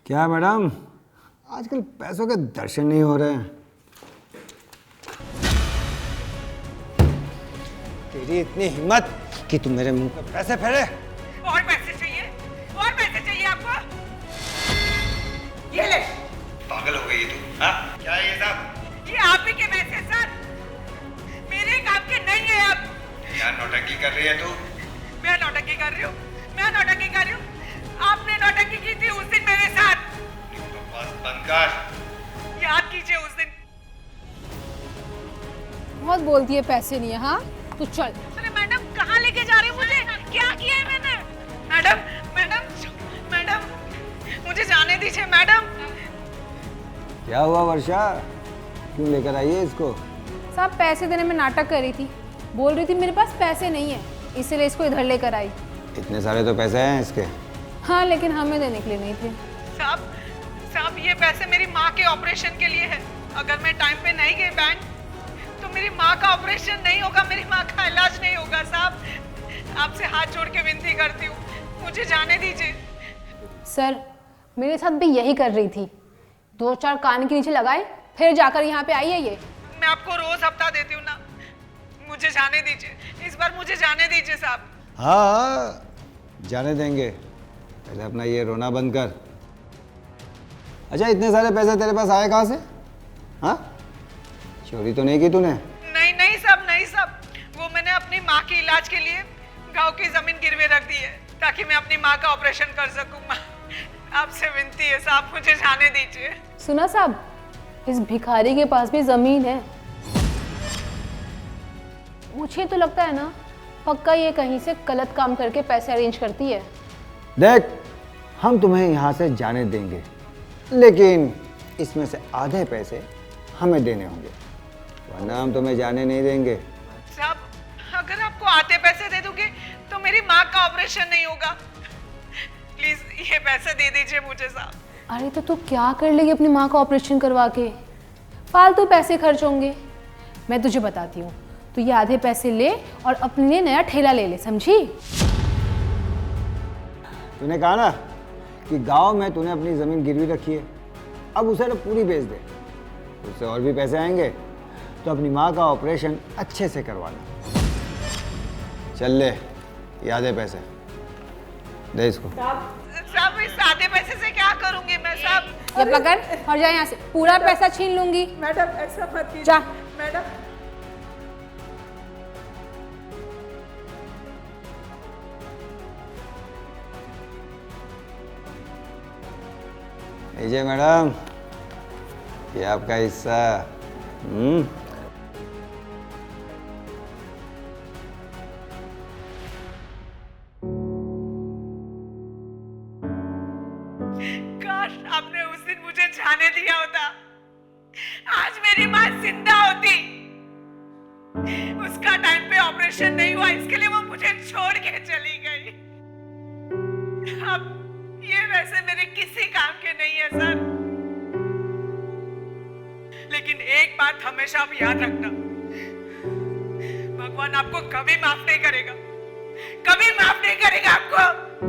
क्या मैडम, आजकल पैसों के दर्शन नहीं हो रहे हैं। तेरी इतनी हिम्मत कि तुम मेरे मुंह पे पैसे फेरे। और पैसे चाहिए? और पैसे चाहिए आपको? ये ले। पागल हो गई तू? हाँ, क्या है ये सब? ये आप ही के पैसे सर, मेरे काम के नहीं है। अब क्या नौटंकी कर रही है तू? मैं नौटंकी कर रही हूँ? मैं नौटंकी कर रही हूँ? आपने नौटंकी की थी उस दिन मेरे साथ। तो बस बंद कर। याद कीजिए उस दिन। बहुत बोलती है पैसे नहीं है। हाँ तू चल। अरे मैडम कहाँ लेके जा रही हो मुझे? क्या किया है मैंने? मैडम मैडम मैडम मुझे जाने दीजिए मैडम। क्या हुआ वर्षा, क्यों लेकर आई है इसको? साहब पैसे देने में नाटक कर रही थी, बोल रही थी मेरे पास पैसे नहीं है, इसलिए इसको इधर लेकर आई। इतने सारे तो पैसे हैं इसके। हाँ लेकिन हमें देने के लिए नहीं थे। साहब साहब ये पैसे मेरी माँ के ऑपरेशन के लिए है। अगर मैं टाइम पे नहीं गई बैंक तो मेरी माँ का ऑपरेशन नहीं होगा, मेरी माँ का इलाज नहीं होगा। साहब आपसे हाथ जोड़ के विनती करती हूँ, मुझे जाने दीजिए। सर मेरे साथ भी यही कर रही थी, 2-4 कान के नीचे लगाए फिर जाकर यहाँ पे आई है ये। मैं आपको रोज हफ्ता देती हूँ ना, मुझे जाने दीजिए, इस बार मुझे जाने दीजिए साहब। हाँ जाने देंगे, पहले अपना ये रोना बंद कर। अच्छा इतने सारे पैसे तेरे पास आए कहाँ से? हाँ, चोरी तो नहीं की तूने? नहीं नहीं साहब, नहीं साहब, वो मैंने अपनी माँ के इलाज के लिए गांव की जमीन गिरवे रख दी है ताकि मैं अपनी माँ का ऑपरेशन कर सकूँ। आपसे विनती है साहब, मुझे जाने दीजिए। सुना साहब, इस भिखारी के पास भी जमीन है। मुझे तो लगता है ना पक्का ये कहीं से गलत काम करके पैसे अरेंज करती है। देख, हम तुम्हें यहाँ से जाने देंगे, लेकिन इसमें से आधे पैसे हमें देने होंगे, वरना हम तुम्हें जाने नहीं देंगे। साहब अगर आपको आधे पैसे दे दूंगी तो मेरी माँ का ऑपरेशन नहीं होगा। प्लीज ये पैसे दे दीजिए मुझे साहब। अरे तो तू क्या कर लेगी अपनी माँ का ऑपरेशन करवा के? फालतू पैसे खर्च होंगे। मैं तुझे बताती हूँ, तू ये आधे पैसे ले और अपने लिए नया ठेला ले ले, समझी? तूने कहा ना कि गांव में तूने अपनी जमीन गिरवी रखी है, अब उसे तो पूरी बेच दे, उससे और भी पैसे आएंगे तो अपनी माँ का ऑपरेशन अच्छे से करवाना। चल ले, ये आधे पैसे दे इसको। साहब इस आधे पैसे से क्या करूंगी मैं साहब? ये पकड़ और जा यहाँ से, पूरा पैसा छीन लूंगी। मैडम ऐसा मत कीजिए। जा। मैडम लीजिए मैडम, ये आपका हिस्सा। काश आपने उस दिन मुझे जाने दिया होता, आज मेरी माँ जिंदा होती। उसका टाइम पे ऑपरेशन नहीं हुआ, इसके लिए वो मुझे छोड़ के चली गई। अब ये वैसे मेरे किसी काम के नहीं है सर, लेकिन एक बात हमेशा आप याद रखना, भगवान आपको कभी माफ नहीं करेगा, कभी माफ नहीं करेगा आपको।